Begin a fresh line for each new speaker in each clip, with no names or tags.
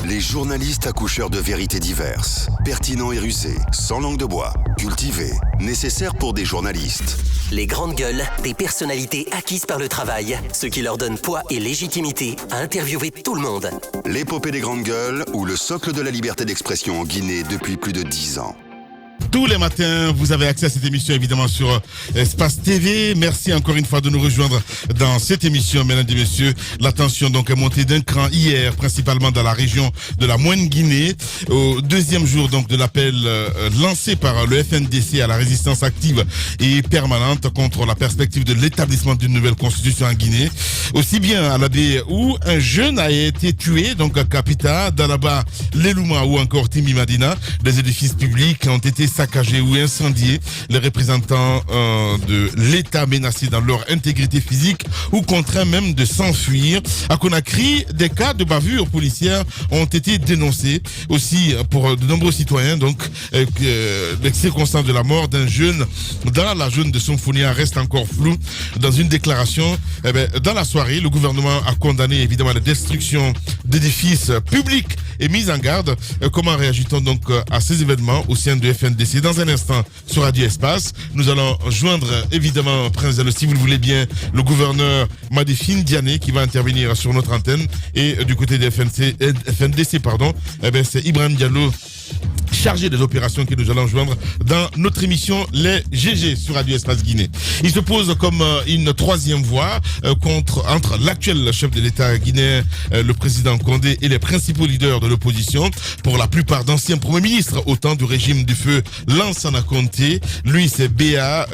Les journalistes accoucheurs de vérités diverses, pertinents et rusés, sans langue de bois, cultivés, nécessaires pour des journalistes.
Les grandes gueules, des personnalités acquises par le travail, ce qui leur donne poids et légitimité à interviewer tout le monde.
L'épopée des grandes gueules ou le socle de la liberté d'expression en Guinée depuis plus de 10 ans.
Tous les matins, vous avez accès à cette émission évidemment sur Espace TV. Merci encore une fois de nous rejoindre dans cette émission, mesdames et messieurs. La tension donc est montée d'un cran hier, principalement dans la région de la Moyenne-Guinée, au deuxième jour donc de l'appel lancé par le FNDC à la résistance active et permanente contre la perspective de l'établissement d'une nouvelle constitution en Guinée. Aussi bien à la baie où un jeune a été tué, donc à Kapita, Dalaba, Lelouma ou encore Timi Madina. Des édifices publics ont été saccagés ou incendiés, les représentants de l'État menacés dans leur intégrité physique ou contraints même de s'enfuir. À Conakry, des cas de bavure policière ont été dénoncés aussi pour de nombreux citoyens. Donc, les circonstances de la mort d'un jeune dans la zone de Somphonia reste encore floue. Dans une déclaration, dans la soirée, le gouvernement a condamné évidemment la destruction d'édifices publics et mis en garde. Comment réagit-on donc à ces événements au sein de FNDC? Dans un instant sur Radio Espace, nous allons joindre évidemment Prince Diallo, si vous le voulez bien, le gouverneur Madifine Diané qui va intervenir sur notre antenne, et du côté des FNDC, c'est Ibrahim Diallo, chargé des opérations, que nous allons joindre dans notre émission Les GG sur Radio Espace Guinée. Il se pose comme une troisième voie entre l'actuel chef de l'État guinéen, le président Condé, et les principaux leaders de l'opposition, pour la plupart d'anciens premiers ministres au temps du régime du feu Lansana Conté. Lui, c'est Béa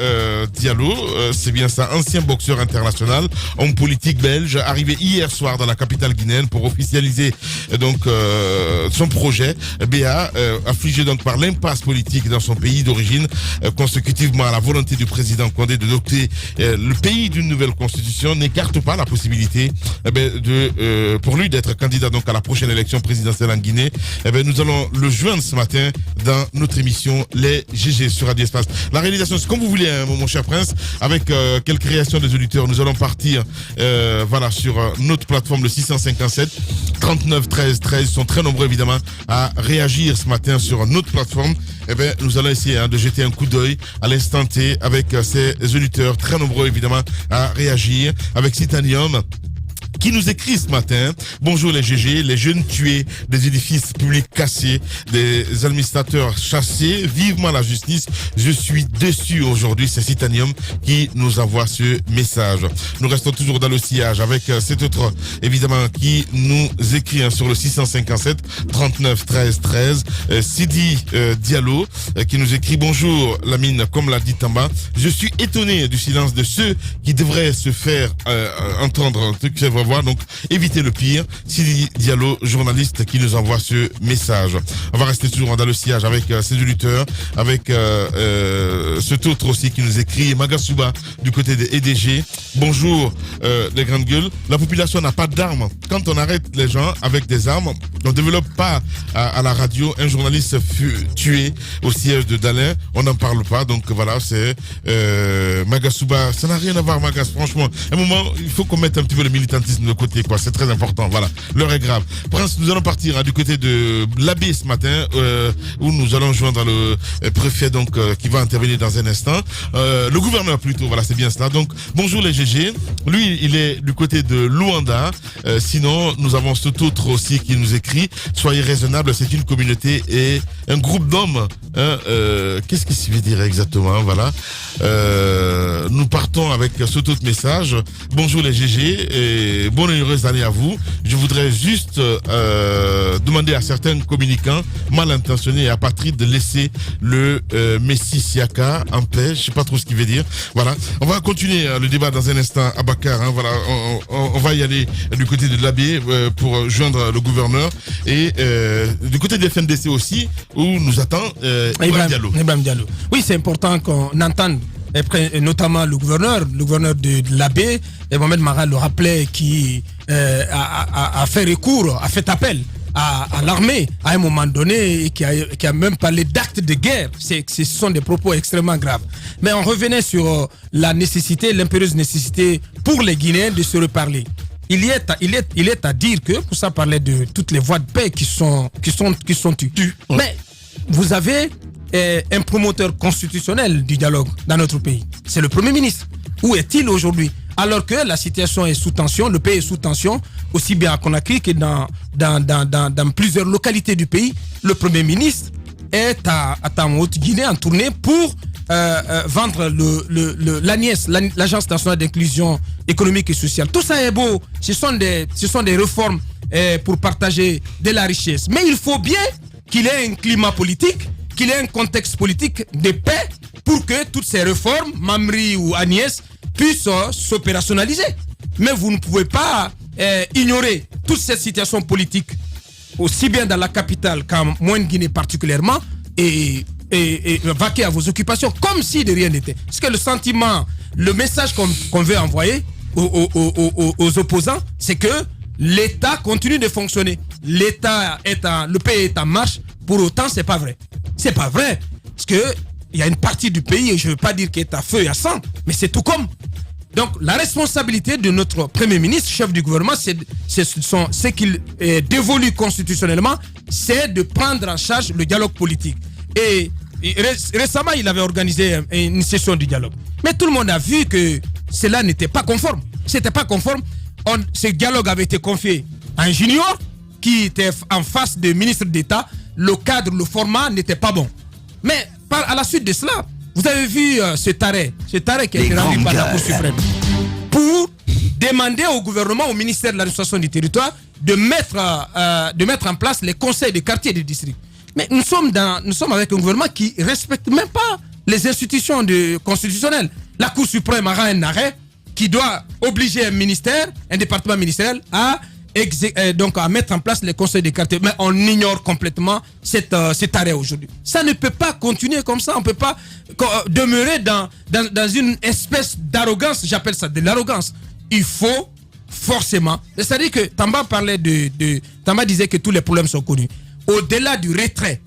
Diallo, c'est bien ça, ancien boxeur international, homme politique belge, arrivé hier soir dans la capitale guinéenne pour officialiser donc son projet. Béa, affligé donc par l'impasse politique dans son pays d'origine, consécutivement à la volonté du président Condé de doter le pays d'une nouvelle constitution, n'écarte pas la possibilité pour lui d'être candidat donc à la prochaine élection présidentielle en Guinée. Nous allons le joindre ce matin dans notre émission Les GG sur Radio Espace. La réalisation, c'est comme vous voulez, hein, mon cher Prince, avec quelques réactions des auditeurs. Nous allons partir sur notre plateforme, le 657 39 13 13. Ils sont très nombreux évidemment à réagir ce matin sur notre plateforme. Nous allons essayer de jeter un coup d'œil à l'instant T avec ces auditeurs très nombreux évidemment à réagir, avec Citanium qui nous écrit ce matin: bonjour les GG, les jeunes tués, des édifices publics cassés, des administrateurs chassés, vivement la justice, je suis déçu aujourd'hui. C'est Citanium qui nous envoie ce message. Nous restons toujours dans le sillage avec cet autre évidemment qui nous écrit sur le 657 39 13 13, Sidi Diallo qui nous écrit: bonjour Lamine, comme l'a dit Tamba, je suis étonné du silence de ceux qui devraient se faire entendre, donc évitez le pire. Sidi Diallo, journaliste, qui nous envoie ce message. On va rester toujours dans le sillage avec ces auditeurs, avec cet autre aussi qui nous écrit, Magasuba du côté des EDG. Bonjour les grandes gueules, la population n'a pas d'armes. Quand on arrête les gens avec des armes, on ne développe pas à la radio. Un journaliste fut tué au siège de Dalin, on n'en parle pas. Donc voilà, c'est Magasuba. Ça n'a rien à voir, Magas, franchement. À un moment, il faut qu'on mette un petit peu le militantisme de côté, quoi. C'est très important. Voilà, l'heure est grave. Prince, nous allons partir du côté de l'abbé ce matin, où nous allons joindre le préfet donc qui va intervenir dans un instant. Le gouverneur plutôt. Voilà, c'est bien cela. Donc bonjour les GG. Lui, il est du côté de Luanda. Sinon, nous avons cet autre aussi qui nous écrit: soyez raisonnables, c'est une communauté et un groupe d'hommes. Qu'est-ce qu'il veut dire exactement? Voilà. Nous partons avec cet autre message. Bonjour les GG et bonne et heureuse année à vous. Je voudrais juste demander à certains communicants mal intentionnés et apatrides de laisser le Messi Siaka en paix. Je sais pas trop ce qu'il veut dire. Voilà. On va continuer le débat dans un instant à Bakar. Hein. Voilà. On va y aller du côté de l'abbé pour joindre le gouverneur et du côté des FNDC aussi où nous attend Ibrahim Diallo.
Oui, c'est important qu'on entende notamment le gouverneur de l'abbé, et Mohamed Mara le rappelait, qui a fait recours, a fait appel à l'armée à un moment donné, et qui a même parlé d'actes de guerre. Ce sont des propos extrêmement graves. Mais on revenait sur la nécessité, l'impérieuse nécessité pour les Guinéens de se reparler. il est à dire que, pour ça parler de toutes les voies de paix qui sont tues.
Ouais.
Mais vous avez un promoteur constitutionnel du dialogue dans notre pays. C'est le Premier ministre. Où est-il aujourd'hui? Alors que la situation est sous tension, le pays est sous tension, aussi bien à Conakry que dans plusieurs localités du pays. Le Premier ministre est à Haute-Guinée en tournée pour vendre l'ANIES, l'Agence nationale d'inclusion économique et sociale. Tout ça est beau. Ce sont des réformes pour partager de la richesse. Mais il faut bien qu'il ait un climat politique, qu'il ait un contexte politique de paix pour que toutes ces réformes, Mamri ou Agnès, puissent s'opérationnaliser. Mais vous ne pouvez pas ignorer toute cette situation politique, aussi bien dans la capitale qu'en Moyenne-Guinée particulièrement, et vaquer à vos occupations comme si de rien n'était. Parce que le sentiment, le message qu'on veut envoyer aux opposants, c'est que l'État continue de fonctionner. Le pays est en marche. Pour autant, c'est pas vrai. C'est pas vrai. Parce que il y a une partie du pays, et je ne veux pas dire qu'il est à feu et à sang, mais c'est tout comme. Donc, la responsabilité de notre Premier ministre, chef du gouvernement, c'est qu'il est dévolu constitutionnellement, c'est de prendre en charge le dialogue politique. Et récemment, il avait organisé une session du dialogue. Mais tout le monde a vu que cela n'était pas conforme. C'était pas conforme. Ce dialogue avait été confié à un junior qui était en face du ministre d'État. Le cadre, le format n'était pas bon. Mais à la suite de cela, vous avez vu cet arrêt qui a été rendu par la Cour suprême pour demander au gouvernement, au ministère de l'administration du territoire, de mettre en place les conseils de quartier et de district. Mais nous sommes avec un gouvernement qui ne respecte même pas les institutions constitutionnelles. La Cour suprême a un arrêt qui doit obliger un département ministériel à mettre en place les conseils de quartier. Mais on ignore complètement cet arrêt aujourd'hui. Ça ne peut pas continuer comme ça. On ne peut pas demeurer dans une espèce d'arrogance. J'appelle ça de l'arrogance. Il faut forcément... C'est-à-dire que Tamba Tamba disait que tous les problèmes sont connus. Au-delà du retrait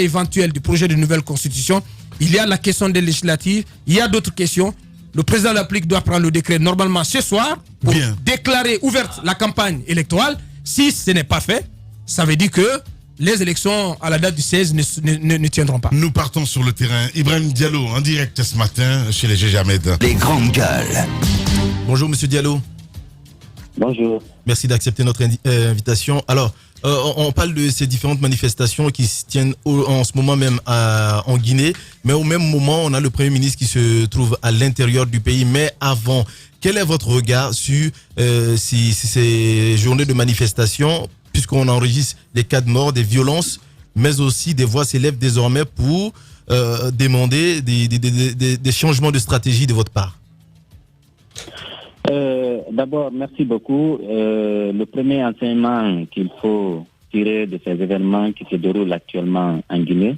éventuel du projet de nouvelle constitution, il y a la question des législatives, il y a d'autres questions. Le président de la République doit prendre le décret normalement ce soir pour déclarer ouverte la campagne électorale. Si ce n'est pas fait, ça veut dire que les élections à la date du 16 ne tiendront pas.
Nous partons sur le terrain. Ibrahim Diallo, en direct ce matin chez les GG Ahmed.
Les grandes gueules.
Bonjour Monsieur Diallo.
Bonjour.
Merci d'accepter notre invitation. Alors, on parle de ces différentes manifestations qui se tiennent en ce moment même en Guinée, mais au même moment, on a le Premier ministre qui se trouve à l'intérieur du pays. Mais avant, quel est votre regard sur ces journées de manifestation, puisqu'on enregistre des cas de mort, des violences, mais aussi des voix s'élèvent désormais pour demander des changements de stratégie de votre part?
D'abord, merci beaucoup. Le premier enseignement qu'il faut tirer de ces événements qui se déroulent actuellement en Guinée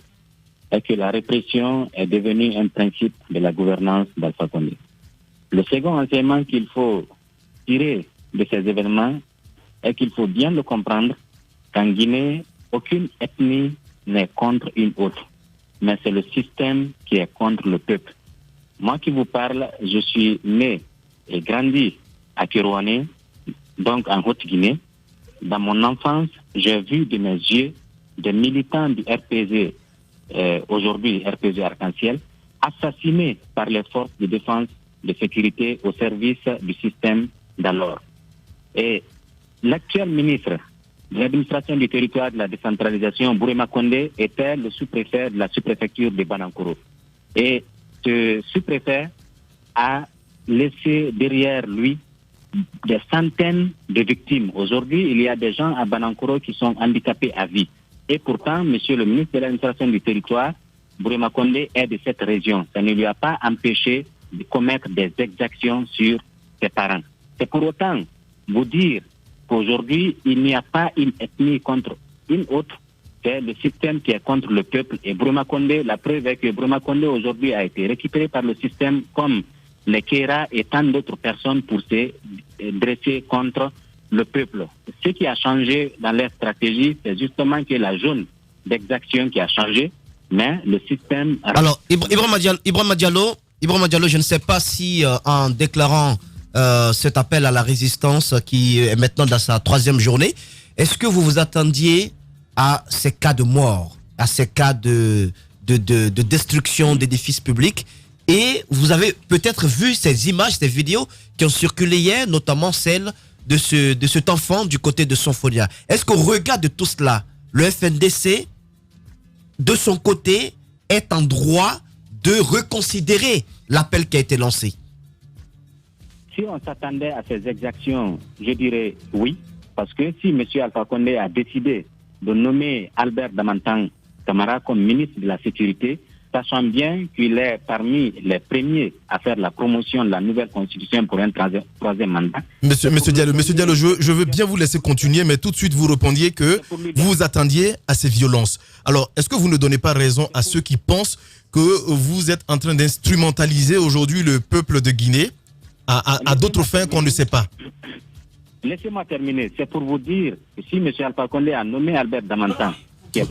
est que la répression est devenue un principe de la gouvernance d'Alpha Condé. Le second enseignement qu'il faut tirer de ces événements est qu'il faut bien le comprendre qu'en Guinée, aucune ethnie n'est contre une autre, mais c'est le système qui est contre le peuple. Moi qui vous parle, je suis né et grandi à Kirouané, donc en Haute-Guinée. Dans mon enfance, j'ai vu de mes yeux des militants du RPG, aujourd'hui RPG Arc-en-Ciel, assassinés par les forces de défense de sécurité au service du système d'alors. Et l'actuel ministre de l'administration du territoire de la décentralisation, Bourema Condé, était le sous-préfet de la sous-préfecture de Banankoro. Et ce sous-préfet a laissé derrière lui des centaines de victimes. Aujourd'hui, il y a des gens à Banankoro qui sont handicapés à vie. Et pourtant, monsieur le ministre de l'administration du territoire, Bourema Condé, est de cette région. Ça ne lui a pas empêché de commettre des exactions sur ses parents. C'est pour autant vous dire qu'aujourd'hui, il n'y a pas une ethnie contre une autre. C'est le système qui est contre le peuple. Et Bourema Condé, la preuve est que Bourema Condé aujourd'hui a été récupéré par le système comme les Kéra et tant d'autres personnes pour se dresser contre le peuple. Ce qui a changé dans leur stratégie, c'est justement que la zone d'exaction qui a changé, mais le système...
Alors, Ibrahim Diallo, je ne sais pas si en déclarant cet appel à la résistance qui est maintenant dans sa 3e journée. Est-ce que vous vous attendiez à ces cas de mort, à ces cas de destruction d'édifices publics? Et vous avez peut-être vu ces images, ces vidéos qui ont circulé hier, notamment celle de cet enfant du côté de Sonfonia. Est-ce qu'au regard de tout cela, le FNDC, de son côté, est en droit de reconsidérer l'appel qui a été lancé?
Si on s'attendait à ces exactions, je dirais oui, parce que si M. Alpha Condé a décidé de nommer Albert Damantang Camara comme ministre de la Sécurité, sachant bien qu'il est parmi les premiers à faire la promotion de la nouvelle constitution pour un troisième mandat.
Monsieur Diallo, je veux bien vous laisser continuer, mais tout de suite vous répondiez que vous vous attendiez à ces violences. Alors, est-ce que vous ne donnez pas raison à ceux qui pensent que vous êtes en train d'instrumentaliser aujourd'hui le peuple de Guinée à d'autres fins qu'on ne sait pas?
Laissez-moi terminer. C'est pour vous dire que si M. Alpha Condé a nommé Albert Damantang,
la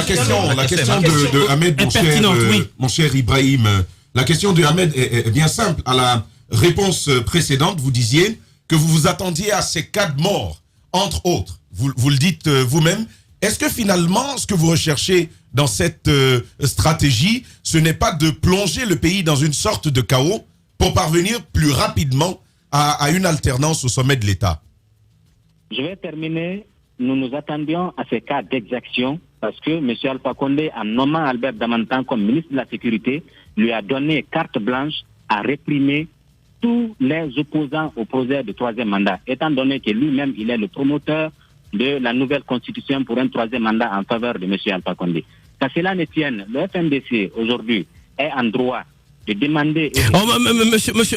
question de Ahmed, mon cher Ibrahim, la question de Ahmed est bien simple. À la réponse précédente, vous disiez que vous vous attendiez à ces cas de mort, entre autres. Vous le dites vous-même. Est-ce que finalement, ce que vous recherchez dans cette stratégie, ce n'est pas de plonger le pays dans une sorte de chaos pour parvenir plus rapidement à une alternance au sommet de l'État?
Je vais terminer. Nous nous attendions à ces cas d'exaction parce que M. Alpha Condé, en nommant Albert Damantang comme ministre de la Sécurité, lui a donné carte blanche à réprimer tous les opposants au projet de troisième mandat, étant donné que lui-même, il est le promoteur de la nouvelle constitution pour un troisième mandat en faveur de M. Alpha Condé. Qu'à cela ne tienne, le FNDC, aujourd'hui, est en droit de demander...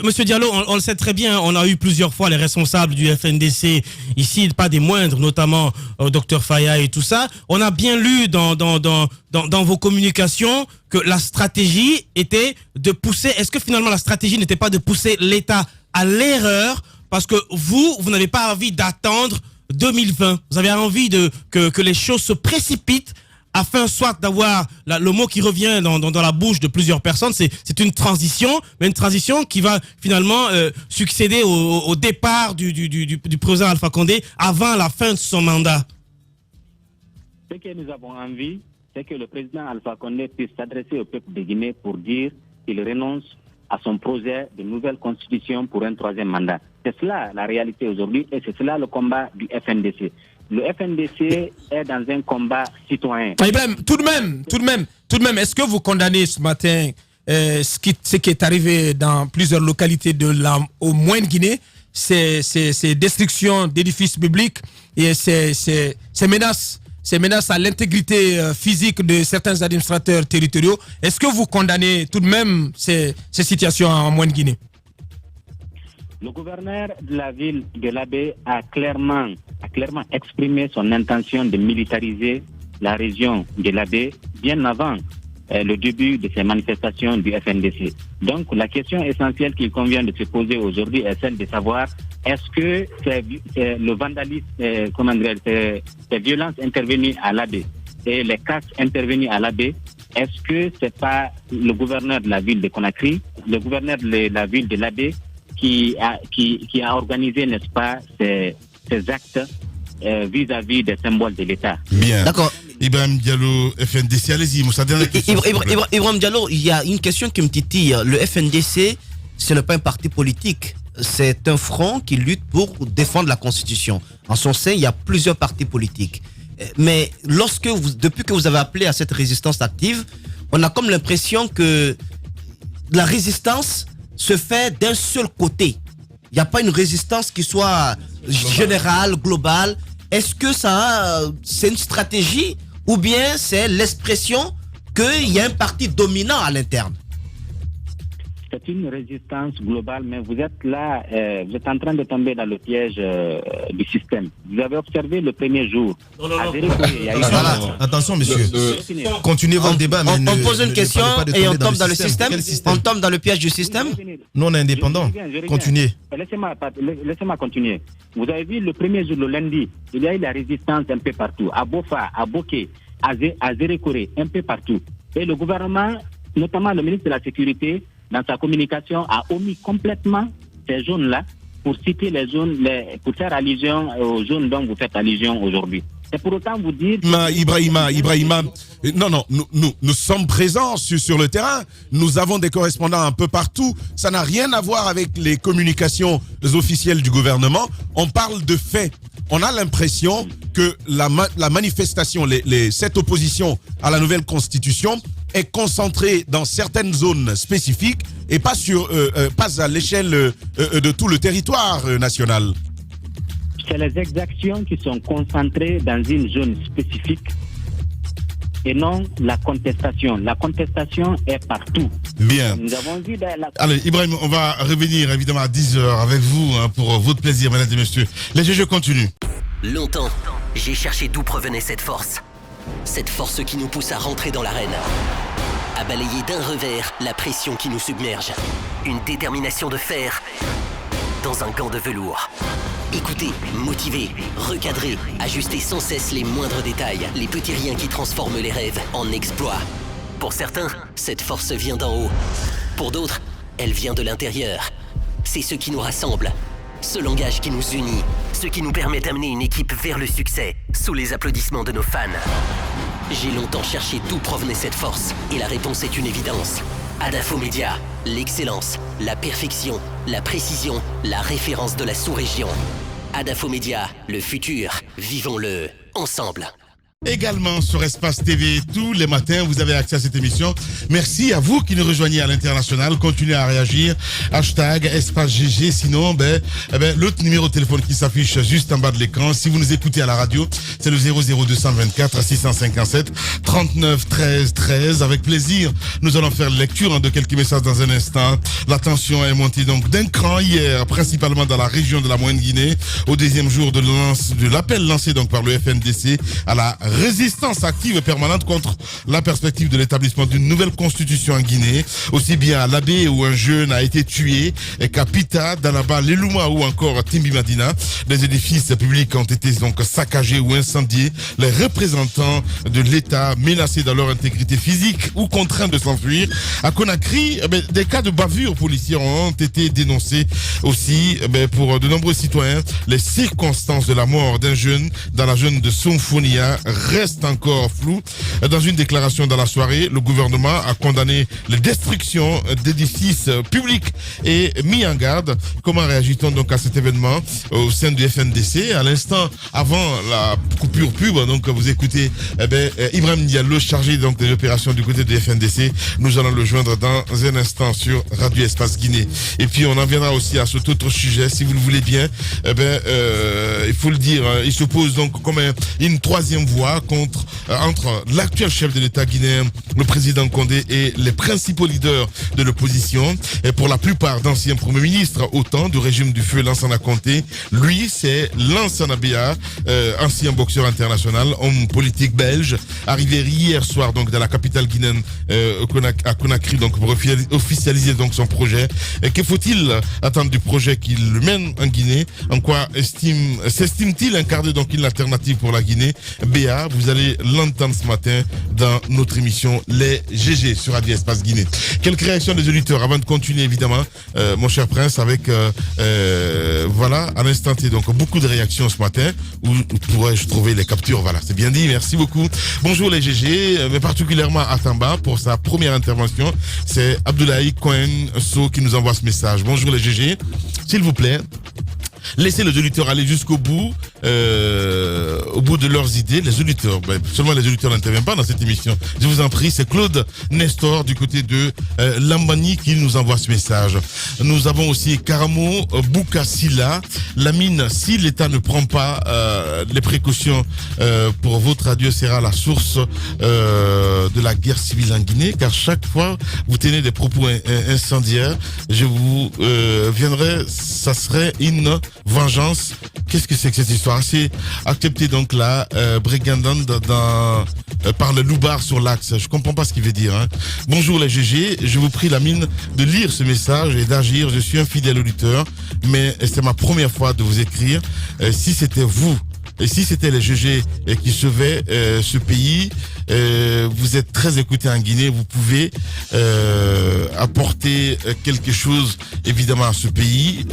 Monsieur Diallo, on le sait très bien, on a eu plusieurs fois les responsables du FNDC, ici, pas des moindres, notamment Dr Faya et tout ça. On a bien lu dans vos communications que la stratégie était de pousser... Est-ce que finalement la stratégie n'était pas de pousser l'État à l'erreur parce que vous n'avez pas envie d'attendre 2020. Vous avez envie que les choses se précipitent afin soit d'avoir le mot qui revient dans la bouche de plusieurs personnes, c'est une transition, mais une transition qui va finalement succéder au départ du président Alpha Condé avant la fin de son mandat.
Ce que nous avons envie, c'est que le président Alpha Condé puisse s'adresser au peuple de Guinée pour dire qu'il renonce à son projet de nouvelle constitution pour un troisième mandat. C'est cela la réalité aujourd'hui et c'est cela le combat du FNDC. Le FNDC est dans un combat citoyen.
Ibrahim, tout de même, est-ce que vous condamnez ce matin ce qui est arrivé dans plusieurs localités au Moyen-Guinée, ces destructions d'édifices publics et ces menaces à l'intégrité physique de certains administrateurs territoriaux? Est-ce que vous condamnez tout de même ces situations en Moyen-Guinée?
Le gouverneur de la ville de l'Abbé a clairement exprimé son intention de militariser la région de l'Abbé bien avant le début de ces manifestations du FNDC. Donc la question essentielle qu'il convient de se poser aujourd'hui est celle de savoir est-ce que le vandalisme, ces violences intervenues à l'Abbé et les casses intervenues à l'Abbé, est-ce que c'est pas le gouverneur de la ville de Conakry, le gouverneur de la ville de l'Abbé qui a organisé, n'est-ce pas, ces actes vis-à-vis des symboles de l'État.
Bien.
D'accord.
Ibrahim Diallo, FNDC, allez-y, Moussa, dernière question.
Ibrahim Diallo, il y a une question qui me titille. Le FNDC, ce n'est pas un parti politique. C'est un front qui lutte pour défendre la Constitution. En son sein, il y a plusieurs partis politiques. Mais depuis que vous avez appelé à cette résistance active, on a comme l'impression que la résistance se fait d'un seul côté. Il n'y a pas une résistance qui soit générale, globale. Est-ce que c'est une stratégie ou bien c'est l'expression qu'il y a un parti dominant à l'interne?
C'est une résistance globale, mais vous êtes là, vous êtes en train de tomber dans le piège du système. Vous avez observé le premier jour.
Attention, monsieur. Continuez votre débat.
On pose une question et on tombe dans le système. On tombe dans le piège du système.
Nous, on est indépendants. Continuez.
Laissez-moi continuer. Vous avez vu le premier jour, le lundi, il y a eu la résistance un peu partout. À Bofa, à Boké, à Zérékoré, un peu partout. Et le gouvernement, notamment le ministre de la Sécurité, dans sa communication, a omis complètement ces zones-là pour citer les zones, pour faire allusion aux zones dont vous faites allusion aujourd'hui. C'est pour autant vous dire...
Ibrahima, non, nous sommes présents sur le terrain. Nous avons des correspondants un peu partout. Ça n'a rien à voir avec les communications officielles du gouvernement. On parle de faits. On a l'impression que la manifestation, cette opposition à la nouvelle constitution est concentrée dans certaines zones spécifiques et pas à l'échelle de tout le territoire national.
C'est les exactions qui sont concentrées dans une zone spécifique et non la contestation. La contestation est partout.
Bien.
Nous avons vu
Allez, Ibrahim, on va revenir évidemment à 10h avec vous pour votre plaisir, mesdames et messieurs. Les GG continuent.
Longtemps, j'ai cherché d'où provenait cette force. Cette force qui nous pousse à rentrer dans l'arène. À balayer d'un revers la pression qui nous submerge. Une détermination de fer dans un gant de velours. Écouter, motiver, recadrer, ajuster sans cesse les moindres détails, les petits riens qui transforment les rêves en exploits. Pour certains, cette force vient d'en haut. Pour d'autres, elle vient de l'intérieur. C'est ce qui nous rassemble, ce langage qui nous unit, ce qui nous permet d'amener une équipe vers le succès, sous les applaudissements de nos fans. J'ai longtemps cherché d'où provenait cette force, et la réponse est une évidence. Adafo Média, l'excellence, la perfection, la précision, la référence de la sous-région. Adafo Média, le futur, vivons-le ensemble.
Également sur Espace TV, tous les matins, vous avez accès à cette émission. Merci à vous qui nous rejoignez à l'international. Continuez à réagir. Hashtag Espace GG. Sinon, l'autre numéro de téléphone qui s'affiche juste en bas de l'écran, si vous nous écoutez à la radio, c'est le 00224 657 39 13 13. Avec plaisir, nous allons faire lecture de quelques messages dans un instant. La tension est montée donc d'un cran hier, principalement dans la région de la Moyenne-Guinée, au deuxième jour de l'appel lancé donc par le FNDC à la résistance active et permanente contre la perspective de l'établissement d'une nouvelle constitution en Guinée, aussi bien à l'Abbé où un jeune a été tué, et qu'à Pita, Danaba, Lelouma ou encore Timbi Madina. Des édifices publics ont été donc saccagés ou incendiés. Les représentants de l'État menacés dans leur intégrité physique ou contraints de s'enfuir. À Conakry, des cas de bavure policière ont été dénoncés aussi pour de nombreux citoyens. Les circonstances de la mort d'un jeune dans la zone de Somfonia reste encore flou. Dans une déclaration dans la soirée, le gouvernement a condamné les destructions d'édifices publics et mis en garde. Comment réagit-on donc à cet événement au sein du FNDC? À l'instant, avant la coupure pub, donc vous écoutez Ibrahim Diallo, chargé donc des opérations du côté du FNDC. Nous allons le joindre dans un instant sur Radio Espace Guinée. Et puis on en viendra aussi à cet autre sujet, si vous le voulez bien. Il faut le dire, il se pose donc comme une troisième voie entre l'actuel chef de l'État guinéen, le président Condé, et les principaux leaders de l'opposition. Et pour la plupart d'anciens premiers ministres, autant du régime du feu Lansana Conté, lui c'est Lansana Béa, ancien boxeur international, homme politique belge, arrivé hier soir donc dans la capitale guinéenne à Conakry donc pour officialiser donc son projet. Et que faut-il attendre du projet qu'il mène en Guinée? En quoi s'estime-t-il incarner donc une alternative pour la Guinée? Béa, vous allez l'entendre ce matin dans notre émission Les GG sur Radio Espace Guinée. Quelques réactions des auditeurs avant de continuer évidemment, mon cher Prince, avec voilà, à l'instant T, donc beaucoup de réactions ce matin. Où pourrais-je trouver les captures? Voilà, c'est bien dit, merci beaucoup. Bonjour les GG, mais particulièrement à Tamba pour sa première intervention. C'est Abdoulaye Cohen So qui nous envoie ce message. Bonjour les GG, s'il vous plaît, laissez les auditeurs aller jusqu'au bout, au bout de leurs idées. Les auditeurs, seulement les auditeurs n'interviennent pas dans cette émission. Je vous en prie, c'est Claude Nestor du côté de Lambani qui nous envoie ce message. Nous avons aussi Karamo Boukasila. Lamine, si l'État ne prend pas les précautions pour votre radio, sera la source de la guerre civile en Guinée, car chaque fois vous tenez des propos incendiaires, je vous viendrai, ça serait une vengeance. Qu'est-ce que c'est que cette histoire? C'est accepter donc la brigandine par le loupard sur l'axe. Je comprends pas ce qu'il veut dire. Bonjour les GG, je vous prie Lamine de lire ce message et d'agir. Je suis un fidèle auditeur, mais c'est ma première fois de vous écrire. Si c'était vous Et si c'était les GG qui sauvaient ce pays, vous êtes très écoutés en Guinée, vous pouvez apporter quelque chose évidemment à ce pays.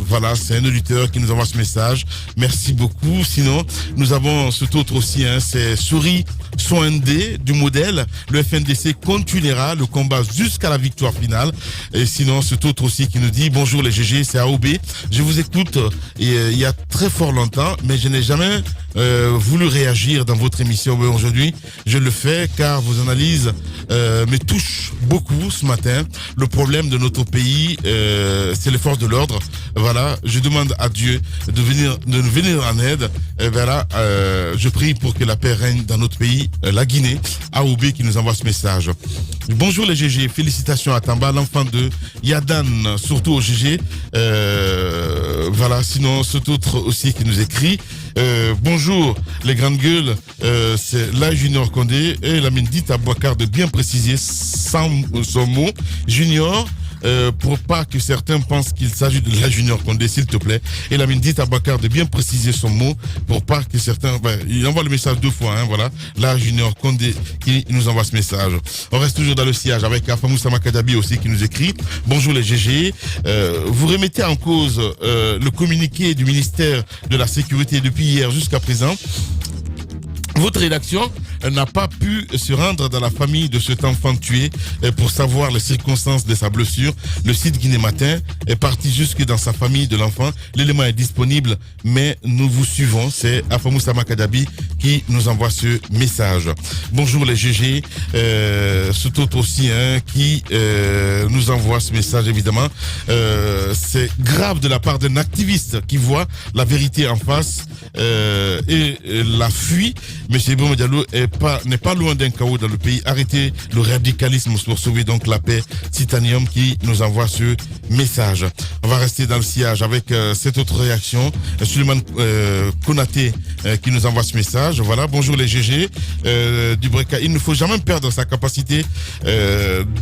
Voilà, c'est un auditeur qui nous envoie ce message. Merci beaucoup. Sinon, nous avons cet autre aussi, c'est Souris Soindé du modèle. Le FNDC continuera le combat jusqu'à la victoire finale. Et sinon, cet autre aussi qui nous dit bonjour les GG, c'est AOB. Je vous écoute il y a très fort longtemps, mais je n'ai jamais voulu réagir dans votre émission. Mais aujourd'hui, je le fais car vos analyses me touchent beaucoup ce matin. Le problème de notre pays, c'est les forces de l'ordre. Voilà, je demande à Dieu de nous venir en aide. Et voilà, je prie pour que la paix règne dans notre pays, la Guinée. AOB qui nous envoie ce message. Bonjour les GG, félicitations à Tamba, l'enfant de Yadan, surtout au GG. Voilà, sinon cet autre aussi qui nous écrit. Bonjour les grandes gueules, c'est la Junior Condé et la mine dit à Bouakar de bien préciser son mot Junior. Pour pas que certains pensent qu'il s'agit de la Junior Condé, s'il te plaît. Et la mine dit à Bakar de bien préciser son mot pour pas que certains... il envoie le message 2 fois, voilà. La Junior Condé qui nous envoie ce message. On reste toujours dans le sillage avec Afamoussa Makadabi aussi qui nous écrit. Bonjour les GG. Vous remettez en cause le communiqué du ministère de la Sécurité depuis hier jusqu'à présent. Votre rédaction n'a pas pu se rendre dans la famille de cet enfant tué pour savoir les circonstances de sa blessure. Le site Guinée Matin est parti jusque dans sa famille de l'enfant. L'élément est disponible, mais nous vous suivons. C'est Afamoussa Makadabi qui nous envoie ce message. Bonjour les GG. C'est autre aussi qui nous envoie ce message, évidemment. C'est grave de la part d'un activiste qui voit la vérité en face et la fuit. M. Ibrahima Diallo n'est pas loin d'un chaos dans le pays. Arrêtez le radicalisme pour sauver donc la paix. Titanium qui nous envoie ce message. On va rester dans le sillage avec cette autre réaction. Suleiman Konaté qui nous envoie ce message. Voilà, bonjour les GG du Breka. Il ne faut jamais perdre sa capacité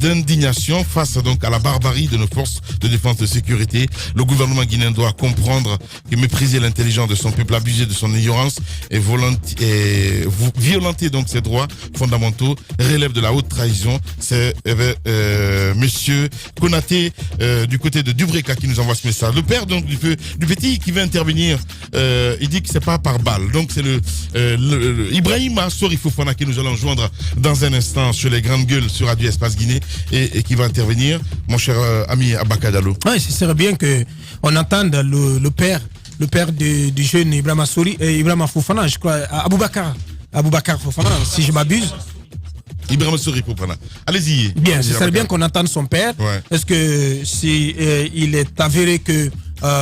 d'indignation face donc à la barbarie de nos forces de défense et de sécurité. Le gouvernement guinéen doit comprendre que mépriser l'intelligence de son peuple, abuser de son ignorance et violenter donc ses droits fondamentaux relève de la haute trahison. C'est monsieur Konaté du côté de Dubreka qui nous envoie ce message. Le père donc du petit qui veut intervenir, il dit que c'est pas par balle. Donc c'est le Ibrahima Sori Fofana que nous allons joindre dans un instant sur les grandes gueules sur Radio Espace Guinée et qui va intervenir, mon cher ami Abakadalo.
Oui, ce serait bien que on entende le père du jeune Ibrahima Sori et Ibrahima Fofana, je crois, Aboubakar Fofana, si je m'abuse.
Ibrahima Sori Fofana. Allez-y.
Bien, ce serait bien qu'on entende son père.
Ouais.
Est-ce que si il est avéré que,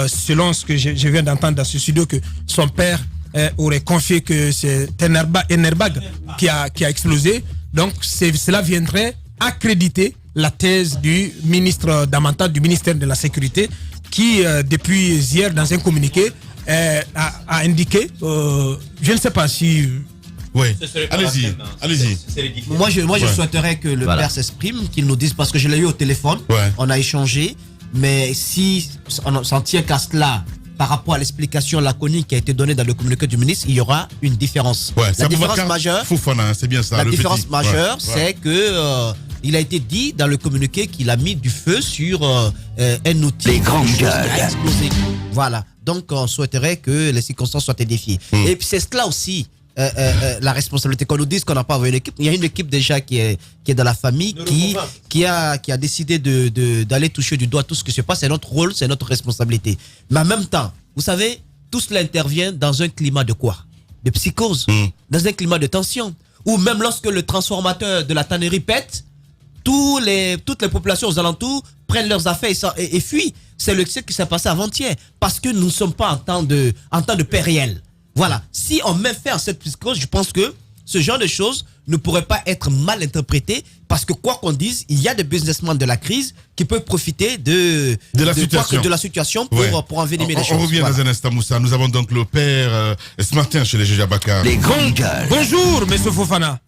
selon ce que je viens d'entendre dans ce studio, que son père aurait confié que c'est un airbag qui a explosé, donc cela viendrait accréditer la thèse du ministre Damanta, du ministère de la Sécurité, qui depuis hier dans un communiqué a indiqué, je ne sais pas si...
Oui, allez-y.
Moi, je souhaiterais que le père s'exprime, qu'il nous dise, parce que je l'ai eu au téléphone, on a échangé, mais si on s'en tient qu'à cela, par rapport à l'explication laconique qui a été donnée dans le communiqué du ministre, il y aura une différence. La différence majeure,
c'est bien ça.
La différence majeure, c'est que il a été dit dans le communiqué qu'il a mis du feu sur un outil qui a explosé. Voilà. Donc, on souhaiterait que les circonstances soient édifiées. Et puis, c'est cela aussi. La responsabilité, qu'on nous dise qu'on n'a pas envoyé une équipe. Il y a une équipe déjà qui est dans la famille qui a décidé d'aller toucher du doigt tout ce qui se passe. C'est notre rôle, c'est notre responsabilité. Mais en même temps, vous savez, tout cela intervient dans un climat de quoi? De psychose, dans un climat de tension. Ou même lorsque le transformateur de la tannerie pète, toutes les populations aux alentours prennent leurs affaires et fuient. C'est ce qui s'est passé avant-hier. Parce que nous ne sommes pas en temps de paix réelle. Voilà, si on met fin à cette psychose, je pense que ce genre de choses ne pourrait pas être mal interprété parce que quoi qu'on dise, il y a des businessmen de la crise qui peuvent profiter de la situation pour envenimer les choses.
On revient dans un instant, Moussa. Nous avons donc le père ce matin chez les GG Abakar.
Les grandes gueules.
Bonjour, monsieur Fofana.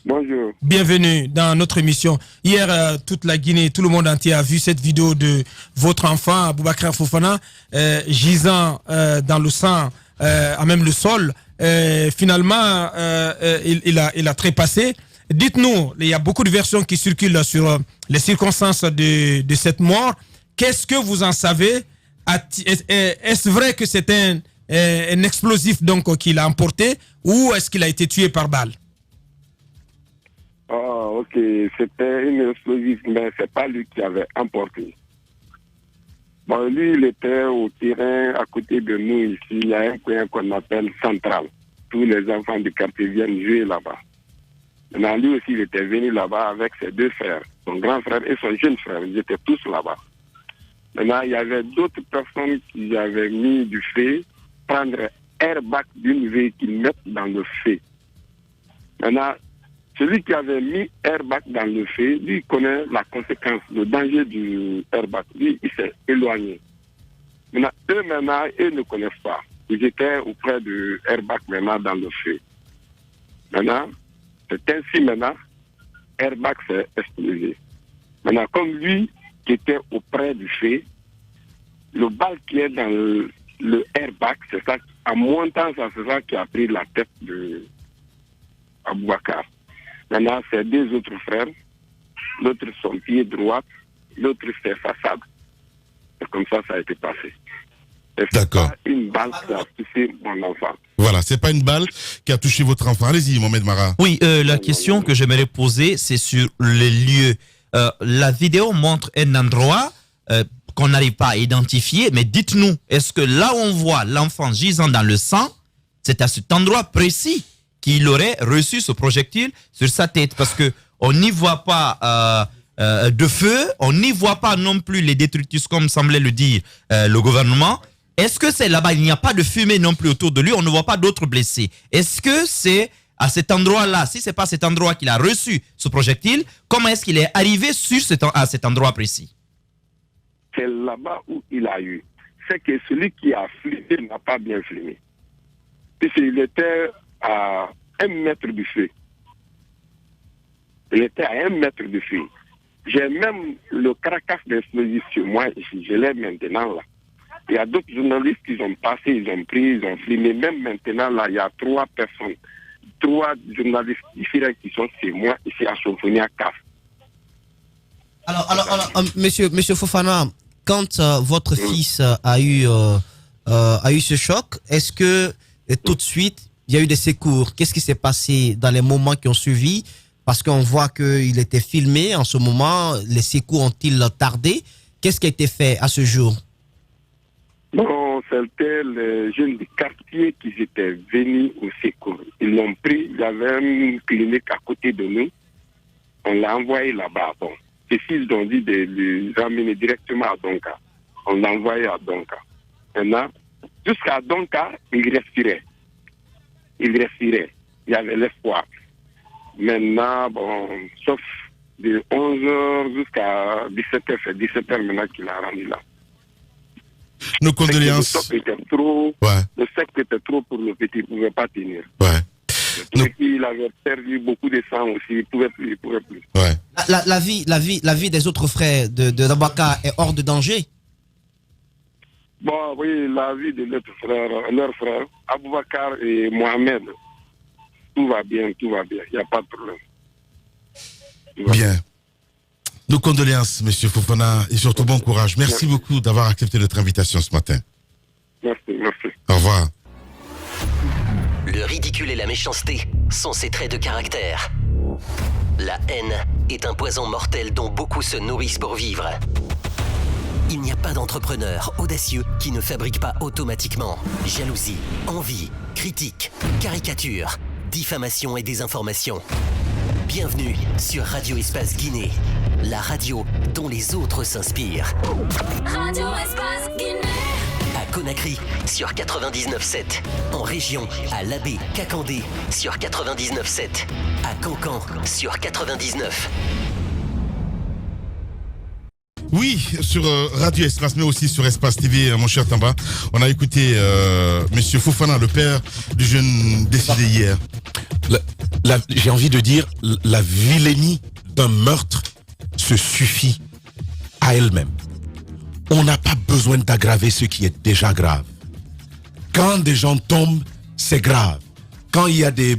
Bonjour.
Bienvenue dans notre émission. Hier, toute la Guinée, tout le monde entier a vu cette vidéo de votre enfant, Aboubakar Fofana, gisant dans le sang à même le sol. Finalement, il a trépassé. Dites-nous, il y a beaucoup de versions qui circulent sur les circonstances de cette mort. Qu'est-ce que vous en savez? Est-ce vrai que c'est un explosif donc qu'il a emporté ou est-ce qu'il a été tué par balle?
Ah, ok, c'était une explosif, mais c'est pas lui qui avait emporté. Bon, lui, il était au terrain à côté de nous ici. Il y a un coin qu'on appelle Central. Tous les enfants du quartier viennent jouer là-bas. Maintenant, lui aussi, il était venu là-bas avec ses deux frères, son grand frère et son jeune frère. Ils étaient tous là-bas. Maintenant, il y avait d'autres personnes qui avaient mis du feu, prendre airbag d'une véhicule, mettre dans le feu. Maintenant, celui qui avait mis airbag dans le feu, lui connaît la conséquence, le danger du airbag. Lui, il s'est éloigné. Maintenant, eux ne connaissent pas. Ils étaient auprès de airbag maintenant dans le feu. Maintenant, c'est ainsi maintenant, airbag s'est explosé. Maintenant, comme lui qui était auprès du feu, le balle qui est dans le airbag, c'est ça, en montant, c'est ça qui a pris la tête de Aboubacar. Maintenant, c'est deux autres frères, l'autre son pied droit, l'autre c'est façade. C'est comme ça a été passé.
D'accord.
C'est pas une balle qui a touché mon enfant.
Voilà, c'est pas une balle qui a touché votre enfant. Allez-y, Mohamed Mara.
Oui, la question que j'aimerais poser, c'est sur les lieux. La vidéo montre un endroit qu'on n'arrive pas à identifier, mais dites-nous, est-ce que là où on voit l'enfant gisant dans le sang, c'est à cet endroit précis qu'il aurait reçu ce projectile sur sa tête? Parce que on n'y voit pas de feu, on n'y voit pas non plus les détritus comme semblait le dire le gouvernement. Est-ce que c'est là-bas, il n'y a pas de fumée non plus autour de lui, on ne voit pas d'autres blessés? Est-ce que c'est à cet endroit-là, si ce n'est pas cet endroit qu'il a reçu ce projectile, comment est-ce qu'il est arrivé à cet endroit précis?
C'est là-bas où il a eu. C'est que celui qui a filmé n'a pas bien filmé. Puisqu'il était à 1 mètre du feu. Il était à 1 mètre du feu. J'ai même le carcasse d'explosif sur moi ici. Je l'ai maintenant là. Il y a d'autres journalistes qui ont passé, ils ont pris, ils ont filmé. Même maintenant là, il y a 3 personnes, 3 journalistes différents qui sont chez moi ici à Sofonia CAF.
Alors, monsieur Fofana, quand votre fils a eu ce choc, est-ce que tout de suite il y a eu des secours? Qu'est-ce qui s'est passé dans les moments qui ont suivi? Parce qu'on voit qu'il était filmé en ce moment. Les secours ont-ils tardé? Qu'est-ce qui a été fait à ce jour?
Bon, c'était les jeunes du quartier qui étaient venus au secours. Ils l'ont pris, il y avait une clinique à côté de nous. On l'a envoyé là-bas. Bon, les fils ont dit de le ramener directement à Donka. On l'a envoyé à Donka. Maintenant, jusqu'à Donka, il respirait. Il respirait. Il y avait l'espoir. Maintenant, bon, sauf de 11h jusqu'à 17h, c'est 17h maintenant qu'il a rendu là.
Nos condoléances.
Le sec était trop, le sec était trop pour le petit, il ne pouvait pas tenir.
Ouais.
Il avait perdu beaucoup de sang aussi, il ne pouvait plus.
Ouais.
La vie des autres frères de Aboubacar est hors de danger?
Bon, oui, la vie de leurs frères, Aboubacar et Mohamed, tout va bien, il n'y a pas de problème.
Bien. Nos condoléances, monsieur Fofana, et surtout bon courage. Merci beaucoup d'avoir accepté notre invitation ce matin.
Merci.
Au revoir.
Le ridicule et la méchanceté sont ses traits de caractère. La haine est un poison mortel dont beaucoup se nourrissent pour vivre. Il n'y a pas d'entrepreneur audacieux qui ne fabrique pas automatiquement jalousie, envie, critique, caricature, diffamation et désinformation. Bienvenue sur Radio Espace Guinée, la radio dont les autres s'inspirent. Radio Espace Guinée. À Conakry sur 99.7, en région à Labé, Kakandé sur 99.7, à Cancan sur 99.
Oui, sur Radio Espace, mais aussi sur Espace TV, mon cher Tamba. On a écouté monsieur Fofana, le père du jeune décédé hier.
J'ai envie de dire, la vilainie d'un meurtre se suffit à elle-même. On n'a pas besoin d'aggraver ce qui est déjà grave.
Quand des gens tombent, c'est grave. Quand il y a des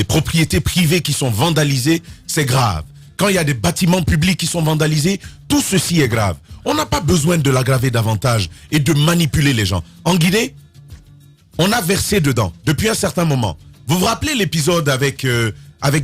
propriétés privées qui sont vandalisées, c'est grave. Quand il y a des bâtiments publics qui sont vandalisés, tout ceci est grave. On n'a pas besoin de l'aggraver davantage et de manipuler les gens. En Guinée, on a versé dedans depuis un certain moment. Vous vous rappelez l'épisode avec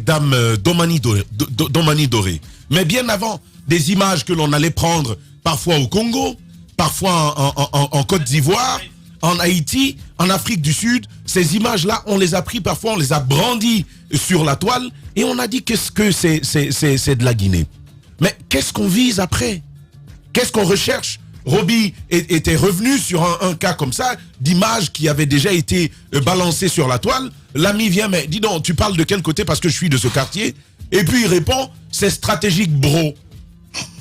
Dame Domani Doré. Mais bien avant, des images que l'on allait prendre parfois au Congo, parfois en Côte d'Ivoire, en Haïti, en Afrique du Sud, ces images-là, on les a pris parfois, on les a brandies sur la toile et on a dit que c'est de la Guinée. Mais qu'est-ce qu'on vise après? Qu'est-ce qu'on recherche? Roby était revenu sur un cas comme ça, d'image qui avait déjà été balancée sur la toile. L'ami vient, mais dis donc, tu parles de quel côté parce que je suis de ce quartier? Et puis il répond, c'est stratégique, bro.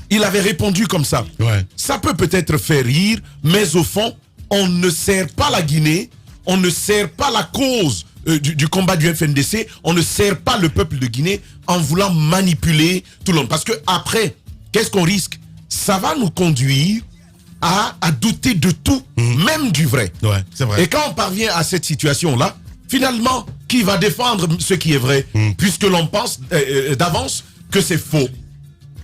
Il avait répondu comme ça. Ouais. Ça peut-être faire rire, mais au fond, on ne sert pas la Guinée, on ne sert pas la cause du combat du FNDC, on ne sert pas le peuple de Guinée en voulant manipuler tout le monde. Parce que après, qu'est-ce qu'on risque? Ça va nous conduire à douter de tout, même du vrai. Ouais, c'est vrai. Et quand on parvient à cette situation-là, finalement, qui va défendre ce qui est vrai, puisque l'on pense d'avance que c'est faux?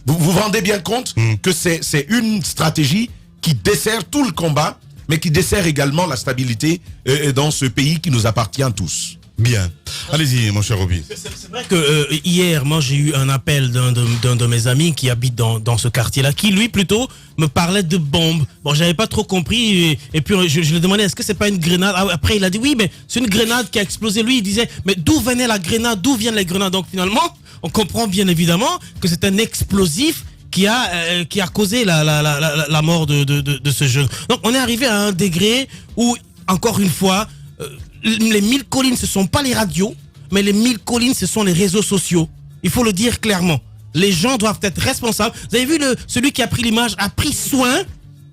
Vous vous rendez bien compte que c'est une stratégie qui dessert tout le combat, mais qui dessert également la stabilité dans ce pays qui nous appartient tous.
Bien. Allez-y, mon cher Roby.
C'est vrai que hier, moi, j'ai eu un appel d'un de mes amis qui habite dans ce quartier-là, qui lui plutôt me parlait de bombes. Bon, j'avais pas trop compris, et puis je lui demandais, est-ce que c'est pas une grenade? Après, il a dit oui, mais c'est une grenade qui a explosé. Lui, il disait, mais d'où venait la grenade? D'où viennent les grenades? Donc finalement, on comprend bien évidemment que c'est un explosif qui a causé la mort de ce jeune. Donc on est arrivé à un degré où, encore une fois, les 1000 collines, ce ne sont pas les radios, mais les 1000 collines, ce sont les réseaux sociaux. Il faut le dire clairement. Les gens doivent être responsables. Vous avez vu, celui qui a pris l'image a pris soin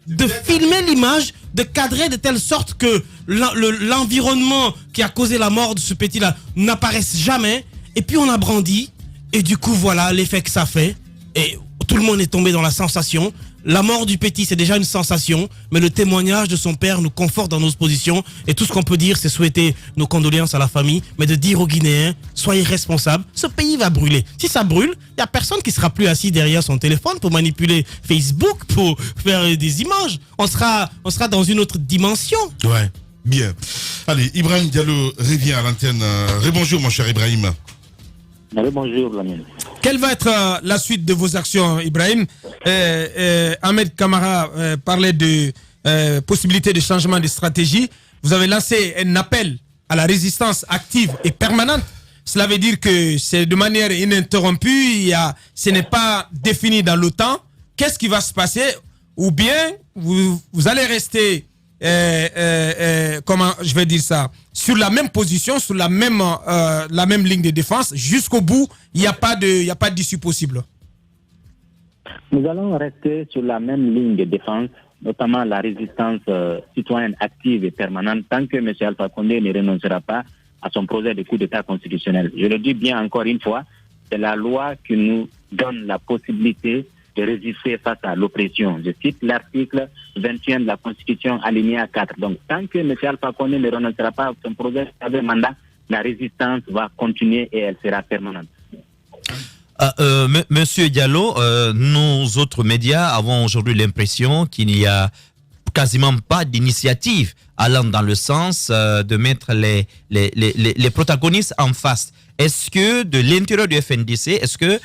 de filmer l'image, de cadrer de telle sorte que l'environnement qui a causé la mort de ce petit-là n'apparaisse jamais. Et puis on a brandi. Et du coup, voilà l'effet que ça fait. Et tout le monde est tombé dans la sensation. La mort du petit, c'est déjà une sensation, mais le témoignage de son père nous conforte dans nos positions. Et tout ce qu'on peut dire, c'est souhaiter nos condoléances à la famille, mais de dire aux Guinéens, soyez responsables, ce pays va brûler. Si ça brûle, il n'y a personne qui sera plus assis derrière son téléphone pour manipuler Facebook, pour faire des images. On sera dans une autre dimension.
Ouais, bien. Allez, Ibrahim Diallo revient à l'antenne. Rebonjour, mon cher Ibrahim.
Bonjour, l'ami.
Quelle va être la suite de vos actions, Ibrahim? Ahmed Kamara parlait de possibilité de changement de stratégie. Vous avez lancé un appel à la résistance active et permanente. Cela veut dire que c'est de manière ininterrompue, ce n'est pas défini dans le temps. Qu'est-ce qui va se passer? Ou bien vous allez rester, comment je vais dire ça, sur la même position, sur la même ligne de défense jusqu'au bout. Il n'y a pas d'issue possible.
Nous allons rester sur la même ligne de défense, notamment la résistance citoyenne active et permanente, tant que M. Alpha Condé ne renoncera pas à son projet de coup d'État constitutionnel. Je le dis bien encore une fois, c'est la loi qui nous donne la possibilité de résister face à l'oppression. Je cite l'article 21 de la Constitution, alinéa 4. Donc, tant que M. Alpha Condé ne renoncera pas à son projet de mandat, la résistance va continuer et elle sera permanente.
Monsieur Diallo, nous autres médias avons aujourd'hui l'impression qu'il n'y a quasiment pas d'initiative allant dans le sens de mettre les protagonistes en face. Est-ce que de l'intérieur du FNDC, est-ce que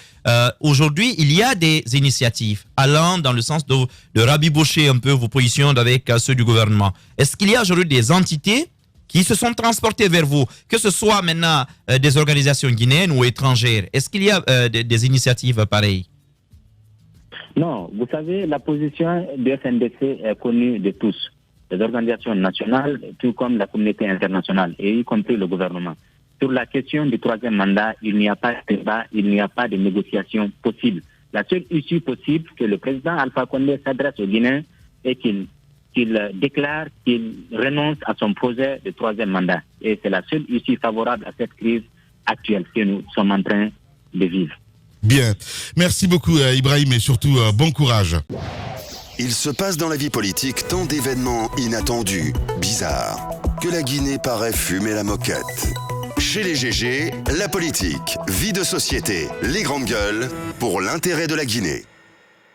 aujourd'hui il y a des initiatives allant dans le sens de rabibocher un peu vos positions avec ceux du gouvernement? Est-ce qu'il y a aujourd'hui des entités qui se sont transportées vers vous, que ce soit maintenant des organisations guinéennes ou étrangères? Est-ce qu'il y a des initiatives pareilles?
Non, vous savez, la position du FNDC est connue de tous, les organisations nationales, tout comme la communauté internationale, et y compris le gouvernement. Sur la question du troisième mandat, il n'y a pas de débat, il n'y a pas de négociation possible. La seule issue possible, que le président Alpha Condé s'adresse aux Guinéens et qu'il déclare qu'il renonce à son projet de troisième mandat. Et c'est la seule issue favorable à cette crise actuelle que nous sommes en train de vivre.
Bien. Merci beaucoup, Ibrahim, et surtout, bon courage.
Il se passe dans la vie politique tant d'événements inattendus, bizarres. que la Guinée paraît fumer la moquette. Chez les GG, la politique, vie de société, les grandes gueules, pour l'intérêt de la Guinée.